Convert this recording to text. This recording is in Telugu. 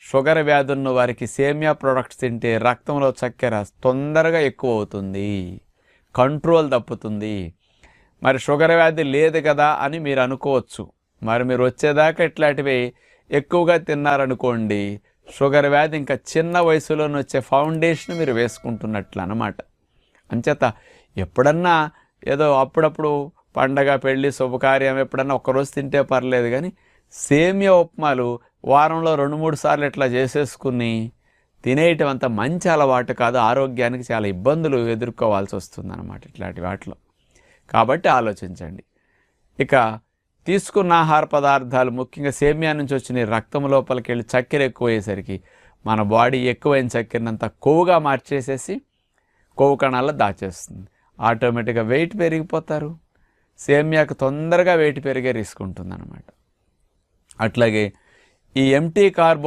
షుగర్ వ్యాధి ఉన్న వారికి సేమియా ప్రొడక్ట్స్ తింటే రక్తంలో చక్కెర తొందరగా ఎక్కువ అవుతుంది, కంట్రోల్ తప్పుతుంది. మరి షుగర్ వ్యాధి లేదు కదా అని మీరు అనుకోవచ్చు. మరి మీరు వచ్చేదాకా ఇట్లాంటివి ఎక్కువగా తిన్నారనుకోండి, షుగర్ వ్యాధి ఇంకా చిన్న వయసులోనే వచ్చే ఫౌండేషన్ మీరు వేసుకుంటున్నట్లు అన్నమాట. అంచేత ఎప్పుడన్నా ఏదో అప్పుడప్పుడు పండగ, పెళ్ళి, శుభకార్యం ఎప్పుడన్నా ఒక్కరోజు తింటే పర్లేదు, కానీ సేమియా ఉప్మాలు వారంలో 2-3 సార్లు ఇట్లా చేసేసుకుని తినేయటం అంత మంచి అలవాటు కాదు. ఆరోగ్యానికి చాలా ఇబ్బందులు ఎదుర్కోవాల్సి వస్తుందన్నమాట ఇట్లాంటి వాటిలో. కాబట్టి ఆలోచించండి. ఇక తీసుకున్న ఆహార పదార్థాలు ముఖ్యంగా సేమియా నుంచి వచ్చిన రక్తం లోపలికి వెళ్ళి చక్కెర ఎక్కువయ్యేసరికి మన బాడీ ఎక్కువైన చక్కెరనంతా కొవ్వుగా మార్చేసేసి కొవ్వు కణాల్లో దాచేస్తుంది. ఆటోమేటిక్గా వెయిట్ పెరిగిపోతారు. సేమియాకు తొందరగా వెయిట్ పెరిగే రిస్క్ ఉంటుందన్నమాట. అట్లాగే ఈ ఎంటీ కార్బో